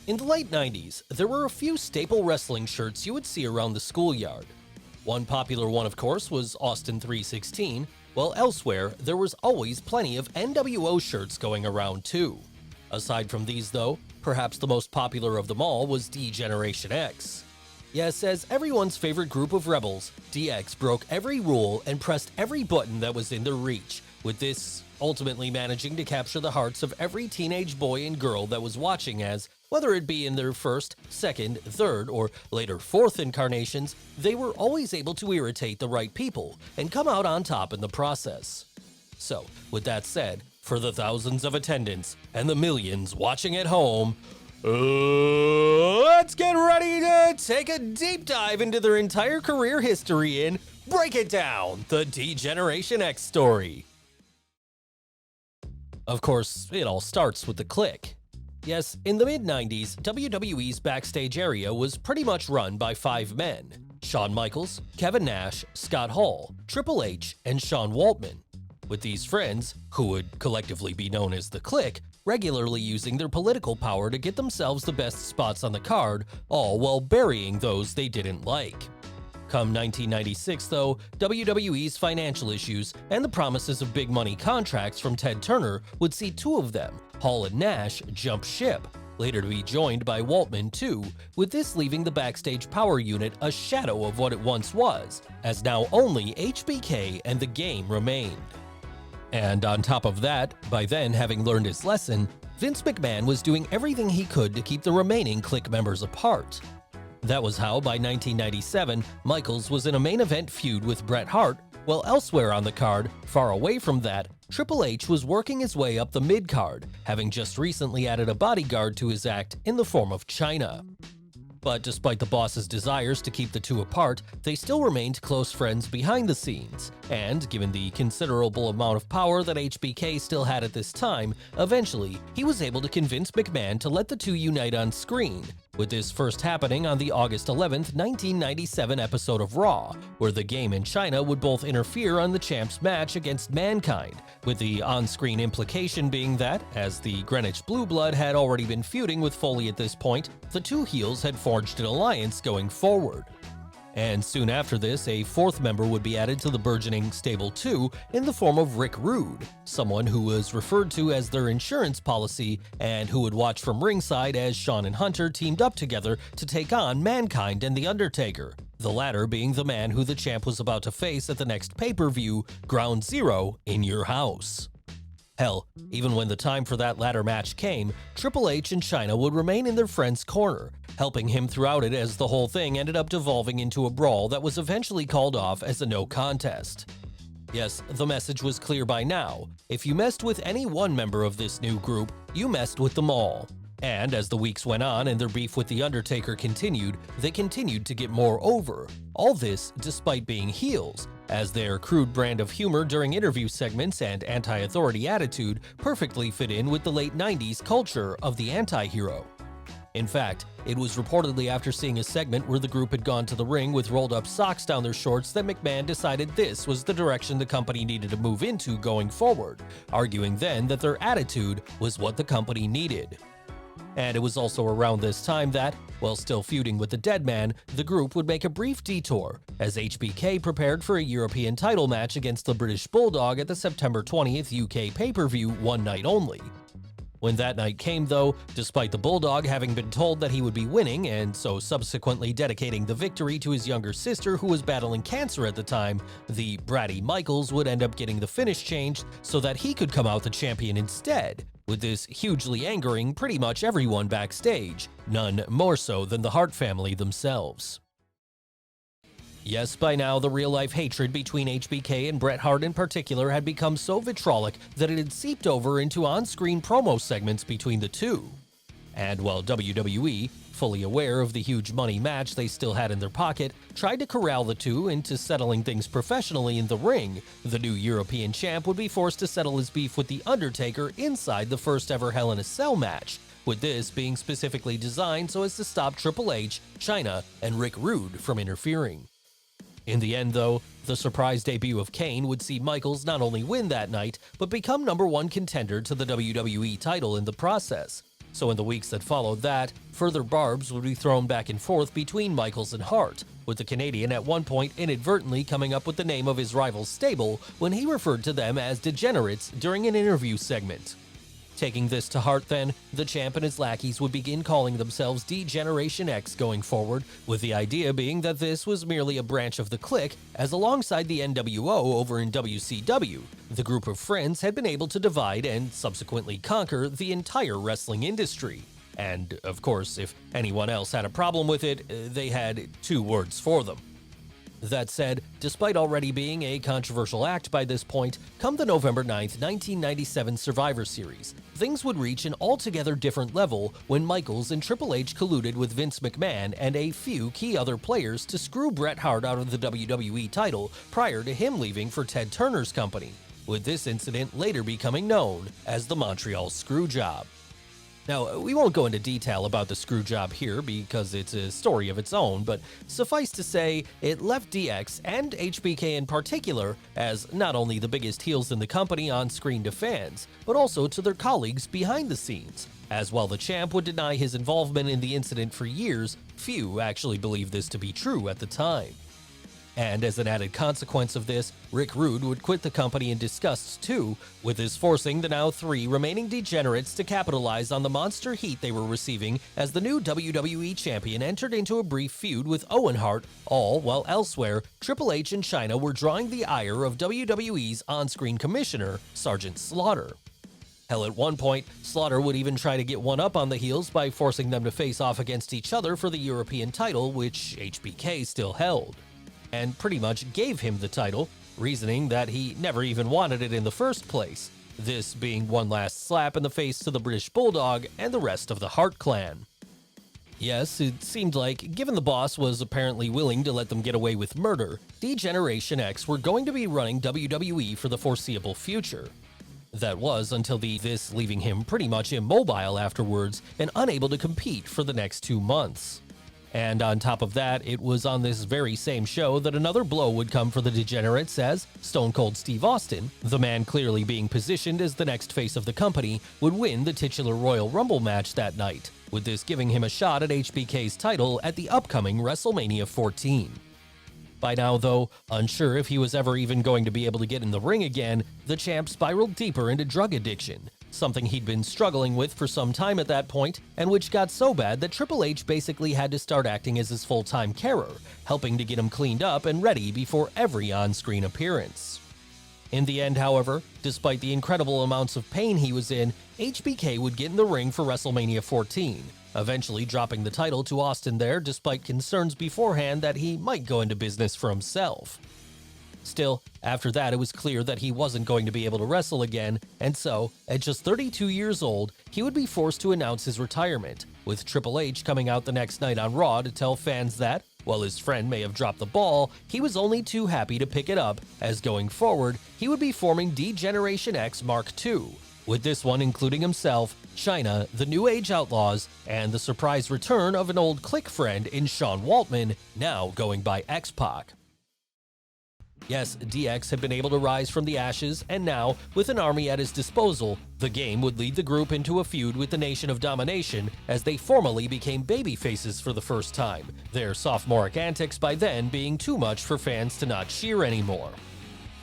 In the late 90s, there were a few staple wrestling shirts you would see around the schoolyard. One popular one, of course, was Austin 316, while elsewhere, there was always plenty of NWO shirts going around too. Aside from these though, perhaps the most popular of them all was DeGeneration-X. Yes, as everyone's favorite group of rebels, DX broke every rule and pressed every button that was in their reach, with this ultimately managing to capture the hearts of every teenage boy and girl that was watching as, whether it be in their first, second, third, or later fourth incarnations, they were always able to irritate the right people and come out on top in the process. So, with that said, for the thousands of attendants and the millions watching at home, let's get ready to take a deep dive into their entire career history and break it down, the DeGeneration-X story. Of course, it all starts with the Clique. Yes, in the mid-90s, WWE's backstage area was pretty much run by 5 men: Shawn Michaels, Kevin Nash, Scott Hall, Triple H, and Sean Waltman, with these friends, who would collectively be known as the Clique, regularly using their political power to get themselves the best spots on the card, all while burying those they didn't like. Come 1996 though, WWE's financial issues and the promises of big money contracts from Ted Turner would see 2 of them, Hall and Nash, jump ship, later to be joined by Waltman too, with this leaving the backstage power unit a shadow of what it once was, as now only HBK and the Game remained. And on top of that, by then having learned his lesson, Vince McMahon was doing everything he could to keep the remaining Clique members apart. That was how, by 1997, Michaels was in a main event feud with Bret Hart, while elsewhere on the card, far away from that, Triple H was working his way up the mid-card, having just recently added a bodyguard to his act in the form of Chyna. But despite the boss's desires to keep the 2 apart, they still remained close friends behind the scenes, and given the considerable amount of power that HBK still had at this time, eventually he was able to convince McMahon to let the 2 unite on screen, with this first happening on the August 11th, 1997 episode of Raw, where the Game and Chyna would both interfere on the champ's match against Mankind, with the on-screen implication being that, as the Greenwich Blue Blood had already been feuding with Foley at this point, the 2 heels had forged an alliance going forward. And soon after this, a 4th member would be added to the burgeoning Stable 2 in the form of Rick Rude, someone who was referred to as their insurance policy and who would watch from ringside as Shawn and Hunter teamed up together to take on Mankind and The Undertaker, the latter being the man who the champ was about to face at the next pay-per-view, Ground Zero, in your house. Hell, even when the time for that latter match came, Triple H and Chyna would remain in their friend's corner, helping him throughout it as the whole thing ended up devolving into a brawl that was eventually called off as a no contest. Yes, the message was clear by now. If you messed with any one member of this new group, you messed with them all. And as the weeks went on and their beef with The Undertaker continued, they continued to get more over. All this despite being heels, as their crude brand of humor during interview segments and anti-authority attitude perfectly fit in with the late 90s culture of the anti-hero. In fact, it was reportedly after seeing a segment where the group had gone to the ring with rolled-up socks down their shorts that McMahon decided this was the direction the company needed to move into going forward, arguing then that their attitude was what the company needed. And it was also around this time that, while still feuding with the Deadman, the group would make a brief detour, as HBK prepared for a European title match against the British Bulldog at the September 20th UK pay-per-view one night only. When that night came though, despite the Bulldog having been told that he would be winning and so subsequently dedicating the victory to his younger sister who was battling cancer at the time, the bratty Michaels would end up getting the finish changed so that he could come out the champion instead, with this hugely angering pretty much everyone backstage, none more so than the Hart family themselves. Yes, by now the real-life hatred between HBK and Bret Hart in particular had become so vitriolic that it had seeped over into on-screen promo segments between the two. And while WWE, fully aware of the huge money match they still had in their pocket, tried to corral the two into settling things professionally in the ring, the new European champ would be forced to settle his beef with The Undertaker inside the first ever Hell in a Cell match, with this being specifically designed so as to stop Triple H, Chyna, and Rick Rude from interfering. In the end though, the surprise debut of Kane would see Michaels not only win that night, but become #1 contender to the WWE title in the process, So in the weeks that followed that, further barbs would be thrown back and forth between Michaels and Hart, with the Canadian at one point inadvertently coming up with the name of his rival's stable when he referred to them as degenerates during an interview segment. Taking this to heart then, the champ and his lackeys would begin calling themselves DeGeneration-X going forward, with the idea being that this was merely a branch of the clique, as alongside the NWO over in WCW, the group of friends had been able to divide and subsequently conquer the entire wrestling industry. And, of course, if anyone else had a problem with it, they had two words for them. That said, despite already being a controversial act by this point, come the November 9th, 1997 Survivor Series, things would reach an altogether different level when Michaels and Triple H colluded with Vince McMahon and a few key other players to screw Bret Hart out of the WWE title prior to him leaving for Ted Turner's company, with this incident later becoming known as the Montreal Screwjob. Now, we won't go into detail about the screw job here because it's a story of its own, but suffice to say, it left DX and HBK in particular as not only the biggest heels in the company on screen to fans, but also to their colleagues behind the scenes. As while the champ would deny his involvement in the incident for years, few actually believed this to be true at the time. And as an added consequence of this, Rick Rude would quit the company in disgust too, with this forcing the now 3 remaining degenerates to capitalize on the monster heat they were receiving as the new WWE champion entered into a brief feud with Owen Hart, all while elsewhere, Triple H and Chyna were drawing the ire of WWE's on-screen commissioner, Sergeant Slaughter. Hell, at one point, Slaughter would even try to get one up on the heels by forcing them to face off against each other for the European title, which HBK still held, and pretty much gave him the title, reasoning that he never even wanted it in the first place, this being one last slap in the face to the British Bulldog and the rest of the Hart clan. Yes, it seemed like, given the boss was apparently willing to let them get away with murder, DeGeneration-X were going to be running WWE for the foreseeable future. That was until this leaving him pretty much immobile afterwards and unable to compete for the next 2 months. And on top of that, it was on this very same show that another blow would come for the degenerates as Stone Cold Steve Austin, the man clearly being positioned as the next face of the company, would win the titular Royal Rumble match that night, with this giving him a shot at HBK's title at the upcoming WrestleMania 14. By now, though, unsure if he was ever even going to be able to get in the ring again, the champ spiraled deeper into drug addiction, something he'd been struggling with for some time at that point, and which got so bad that Triple H basically had to start acting as his full-time carer, helping to get him cleaned up and ready before every on-screen appearance. In the end, however, despite the incredible amounts of pain he was in, HBK would get in the ring for WrestleMania 14, eventually dropping the title to Austin there despite concerns beforehand that he might go into business for himself. Still, after that it was clear that he wasn't going to be able to wrestle again, and so, at just 32 years old, he would be forced to announce his retirement, with Triple H coming out the next night on Raw to tell fans that, while his friend may have dropped the ball, he was only too happy to pick it up, as going forward, he would be forming DeGeneration-X Mark II, with this one including himself, Chyna, the New Age Outlaws, and the surprise return of an old clique friend in Sean Waltman, now going by X-Pac. Yes, DX had been able to rise from the ashes, and now, with an army at his disposal, the game would lead the group into a feud with the Nation of Domination as they formally became babyfaces for the first time, their sophomoric antics by then being too much for fans to not cheer anymore.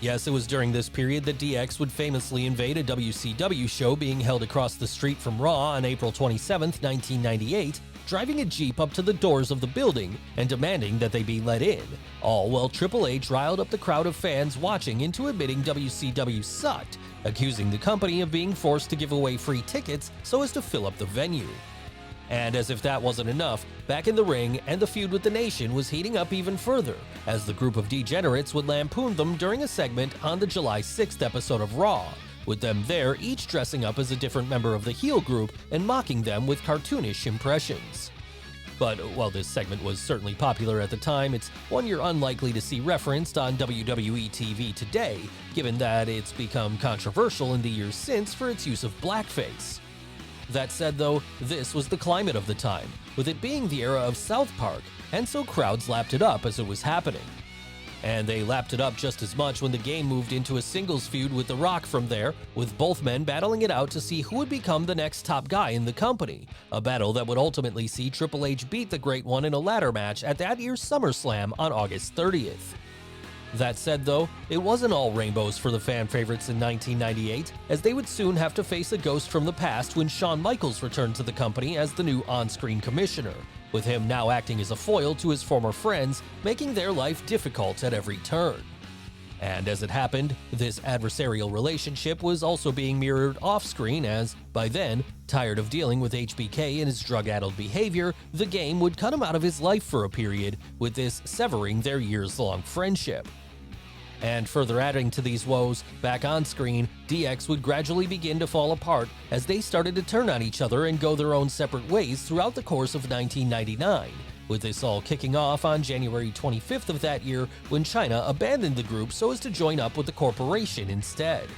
Yes, it was during this period that DX would famously invade a WCW show being held across the street from Raw on April 27, 1998, driving a Jeep up to the doors of the building and demanding that they be let in, all while Triple H riled up the crowd of fans watching into admitting WCW sucked, accusing the company of being forced to give away free tickets so as to fill up the venue. And as if that wasn't enough, back in the ring, and the feud with the Nation was heating up even further, as the group of degenerates would lampoon them during a segment on the July 6th episode of Raw, with them there each dressing up as a different member of the heel group and mocking them with cartoonish impressions. But while this segment was certainly popular at the time, it's one you're unlikely to see referenced on WWE TV today, given that it's become controversial in the years since for its use of blackface. That said though, this was the climate of the time, with it being the era of South Park, and so crowds lapped it up as it was happening. And they lapped it up just as much when the game moved into a singles feud with The Rock from there, with both men battling it out to see who would become the next top guy in the company, a battle that would ultimately see Triple H beat the Great One in a ladder match at that year's SummerSlam on August 30th. That said though, it wasn't all rainbows for the fan favorites in 1998, as they would soon have to face a ghost from the past when Shawn Michaels returned to the company as the new on-screen commissioner, with him now acting as a foil to his former friends, making their life difficult at every turn. And as it happened, this adversarial relationship was also being mirrored off-screen as, by then, tired of dealing with HBK and his drug-addled behavior, the Game would cut him out of his life for a period, with this severing their years-long friendship. And further adding to these woes, back on screen, DX would gradually begin to fall apart as they started to turn on each other and go their own separate ways throughout the course of 1999, with this all kicking off on January 25th of that year when China abandoned the group so as to join up with the corporation instead.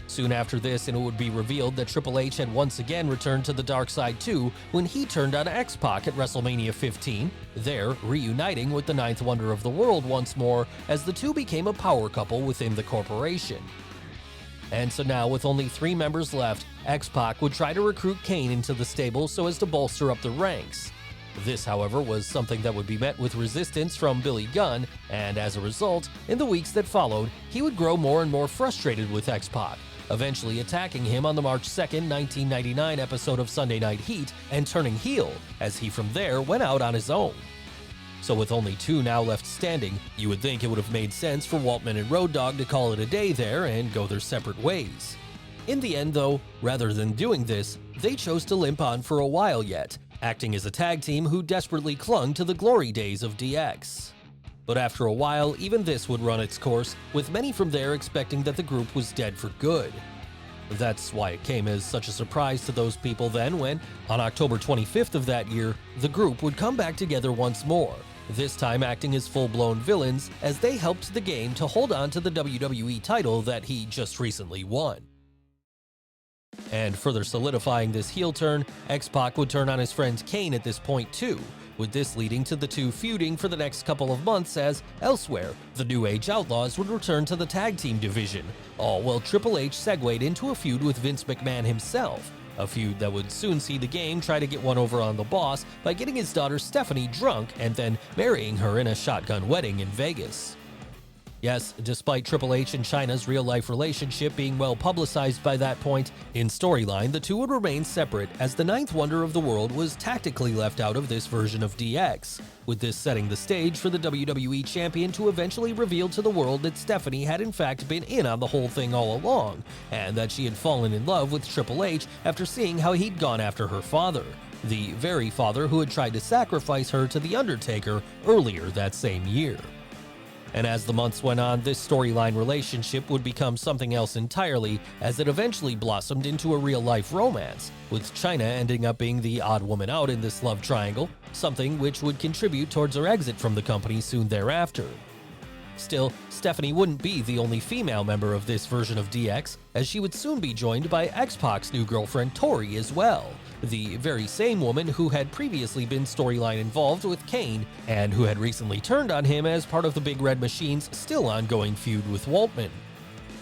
Soon after this, it would be revealed that Triple H had once again returned to the dark side too when he turned on X-Pac at WrestleMania 15, there reuniting with the Ninth Wonder of the World once more as the two became a power couple within the corporation. And so now, with only 3 members left, X-Pac would try to recruit Kane into the stable so as to bolster up the ranks. This, however, was something that would be met with resistance from Billy Gunn, and as a result, in the weeks that followed, he would grow more and more frustrated with X-Pac, eventually attacking him on the March 2nd, 1999 episode of Sunday Night Heat and turning heel, as he from there went out on his own. So with only 2 now left standing, you would think it would have made sense for Waltman and Road Dogg to call it a day there and go their separate ways. In the end though, rather than doing this, they chose to limp on for a while yet, acting as a tag team who desperately clung to the glory days of DX. But after a while, even this would run its course, with many from there expecting that the group was dead for good. That's why it came as such a surprise to those people then when, on October 25th of that year, the group would come back together once more, this time acting as full-blown villains as they helped the Game to hold on to the WWE title that he just recently won. And further solidifying this heel turn, X-Pac would turn on his friend Kane at this point too, with this leading to the two feuding for the next couple of months as, elsewhere, the New Age Outlaws would return to the tag team division, all while Triple H segued into a feud with Vince McMahon himself, a feud that would soon see the Game try to get one over on the boss by getting his daughter Stephanie drunk and then marrying her in a shotgun wedding in Vegas. Yes, despite Triple H and Chyna's real-life relationship being well publicized by that point, in storyline the two would remain separate as the Ninth Wonder of the World was tactically left out of this version of DX, with this setting the stage for the WWE Champion to eventually reveal to the world that Stephanie had in fact been in on the whole thing all along, and that she had fallen in love with Triple H after seeing how he'd gone after her father, the very father who had tried to sacrifice her to The Undertaker earlier that same year. And as the months went on, this storyline relationship would become something else entirely, as it eventually blossomed into a real-life romance, with Chyna ending up being the odd woman out in this love triangle, something which would contribute towards her exit from the company soon thereafter. Still, Stephanie wouldn't be the only female member of this version of DX, as she would soon be joined by X-Pac's new girlfriend Tori as well, the very same woman who had previously been storyline involved with Kane and who had recently turned on him as part of the Big Red Machine's still ongoing feud with Waltman.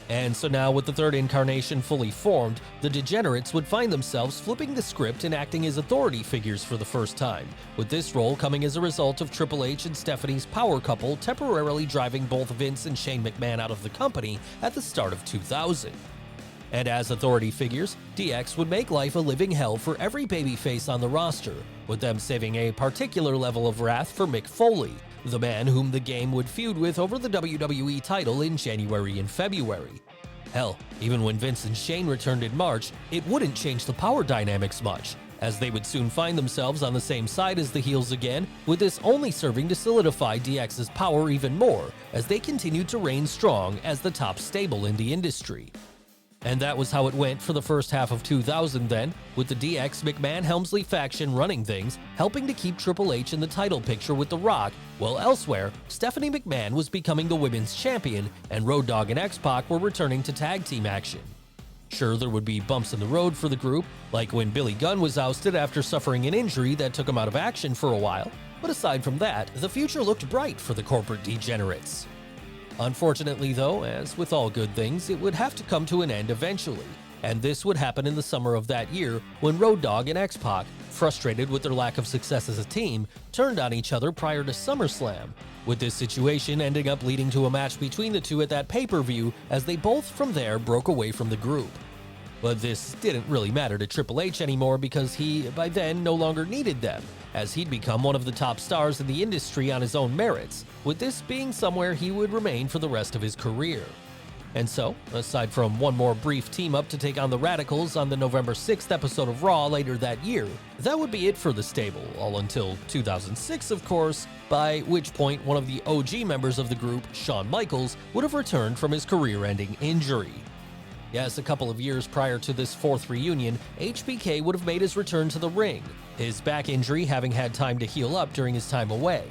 And so now, with the third incarnation fully formed, the Degenerates would find themselves flipping the script and acting as authority figures for the first time, with this role coming as a result of Triple H and Stephanie's power couple temporarily driving both Vince and Shane McMahon out of the company at the start of 2000. And as authority figures, DX would make life a living hell for every babyface on the roster, with them saving a particular level of wrath for Mick Foley, the man whom the Game would feud with over the WWE title in January and February. Hell, even when Vince and Shane returned in March, it wouldn't change the power dynamics much, as they would soon find themselves on the same side as the heels again, with this only serving to solidify DX's power even more as they continued to reign strong as the top stable in the industry. And that was how it went for the first half of 2000 then, with the DX McMahon-Helmsley faction running things, helping to keep Triple H in the title picture with The Rock, while elsewhere, Stephanie McMahon was becoming the women's champion, and Road Dogg and X-Pac were returning to tag team action. Sure, there would be bumps in the road for the group, like when Billy Gunn was ousted after suffering an injury that took him out of action for a while, but aside from that, the future looked bright for the corporate degenerates. Unfortunately though, as with all good things, it would have to come to an end eventually, and this would happen in the summer of that year when Road Dogg and X-Pac, frustrated with their lack of success as a team, turned on each other prior to SummerSlam, with this situation ending up leading to a match between the two at that pay-per-view as they both from there broke away from the group. But this didn't really matter to Triple H anymore because he, by then, no longer needed them, as he'd become one of the top stars in the industry on his own merits, with this being somewhere he would remain for the rest of his career. And so, aside from one more brief team-up to take on the Radicals on the November 6th episode of Raw later that year, that would be it for the stable, all until 2006 of course, by which point one of the OG members of the group, Shawn Michaels, would have returned from his career-ending injury. Yes, a couple of years prior to this fourth reunion, HBK would have made his return to the ring, his back injury having had time to heal up during his time away.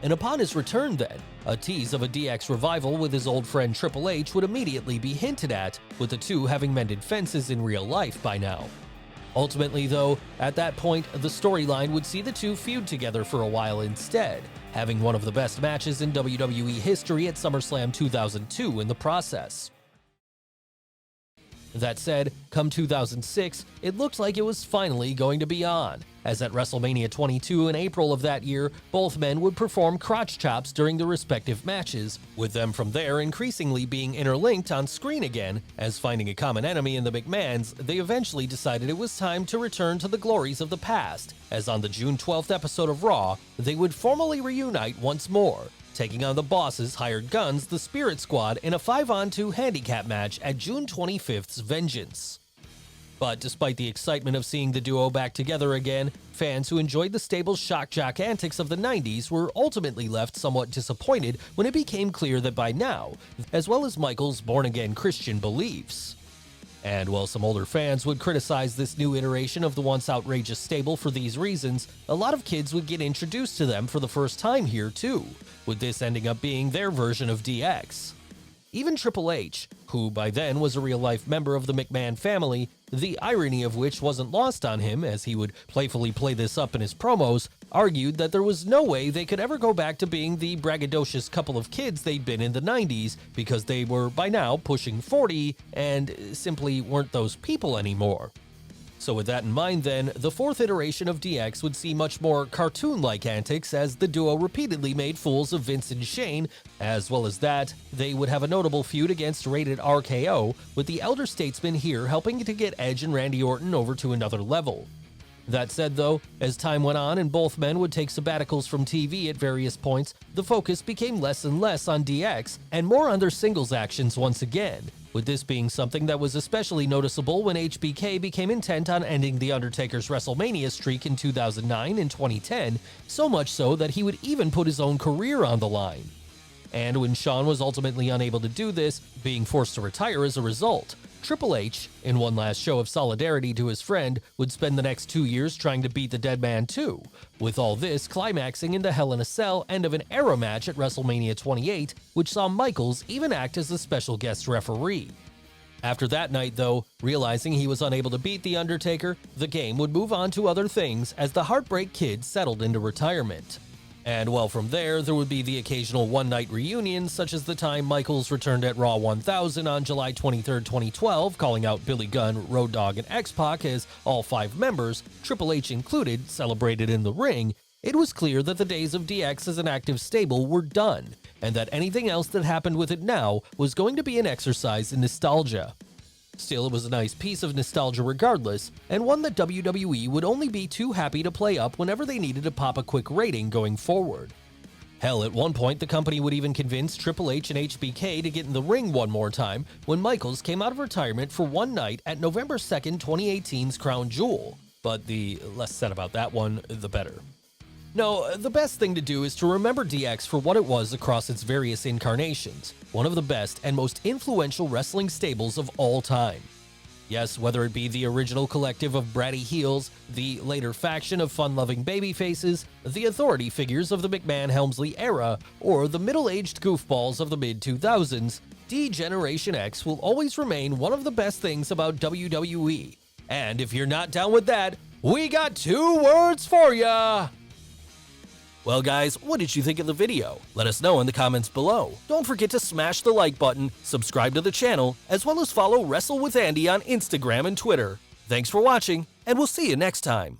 And upon his return then, a tease of a DX revival with his old friend Triple H would immediately be hinted at, with the two having mended fences in real life by now. Ultimately though, at that point, the storyline would see the two feud together for a while instead, having one of the best matches in WWE history at SummerSlam 2002 in the process. That said, come 2006, it looked like it was finally going to be on, as at WrestleMania 22 in April of that year, both men would perform crotch chops during their respective matches, with them from there increasingly being interlinked on screen again, as finding a common enemy in the McMahons, they eventually decided it was time to return to the glories of the past, as on the June 12th episode of Raw, they would formally reunite once more, taking on the Boss's hired guns, the Spirit Squad, in a 5-on-2 handicap match at June 25th's Vengeance. But despite the excitement of seeing the duo back together again, fans who enjoyed the stable's shock jock antics of the 90s were ultimately left somewhat disappointed when it became clear that by now, as well as Michaels' born-again Christian beliefs. And while some older fans would criticize this new iteration of the once outrageous stable for these reasons, a lot of kids would get introduced to them for the first time here too, with this ending up being their version of DX. Even Triple H, who by then was a real-life member of the McMahon family, the irony of which wasn't lost on him as he would playfully play this up in his promos, argued that there was no way they could ever go back to being the braggadocious couple of kids they'd been in the 90s because they were by now pushing 40 and simply weren't those people anymore. So with that in mind then, the fourth iteration of DX would see much more cartoon-like antics as the duo repeatedly made fools of Vince and Shane. As well as that, they would have a notable feud against Rated RKO, with the elder statesman here helping to get Edge and Randy Orton over to another level. That said though, as time went on and both men would take sabbaticals from TV at various points, the focus became less and less on DX and more on their singles actions once again, with this being something that was especially noticeable when HBK became intent on ending The Undertaker's WrestleMania streak in 2009 and 2010, so much so that he would even put his own career on the line. And when Shawn was ultimately unable to do this, being forced to retire as a result, Triple H, in one last show of solidarity to his friend, would spend the next 2 years trying to beat the dead man too, with all this climaxing in the Hell in a Cell end of an era match at WrestleMania 28, which saw Michaels even act as a special guest referee. After that night though, realizing he was unable to beat The Undertaker, the game would move on to other things as the Heartbreak Kid settled into retirement. And while from there would be the occasional one-night reunions, such as the time Michaels returned at Raw 1000 on July 23, 2012, calling out Billy Gunn, Road Dogg, and X-Pac as all 5 members, Triple H included, celebrated in the ring, it was clear that the days of DX as an active stable were done, and that anything else that happened with it now was going to be an exercise in nostalgia. Still, it was a nice piece of nostalgia regardless, and one that WWE would only be too happy to play up whenever they needed to pop a quick rating going forward. Hell, at one point the company would even convince Triple H and HBK to get in the ring one more time when Michaels came out of retirement for one night at November 2nd, 2018's Crown Jewel, but the less said about that one, the better. No, the best thing to do is to remember DX for what it was across its various incarnations, one of the best and most influential wrestling stables of all time. Yes, whether it be the original collective of bratty heels, the later faction of fun-loving babyfaces, the authority figures of the McMahon-Helmsley era, or the middle-aged goofballs of the mid-2000s, DeGeneration-X will always remain one of the best things about WWE. And if you're not down with that, we got 2 words for ya! Well guys, what did you think of the video? Let us know in the comments below. Don't forget to smash the like button, subscribe to the channel, as well as follow Wrestle with Andy on Instagram and Twitter. Thanks for watching, and we'll see you next time.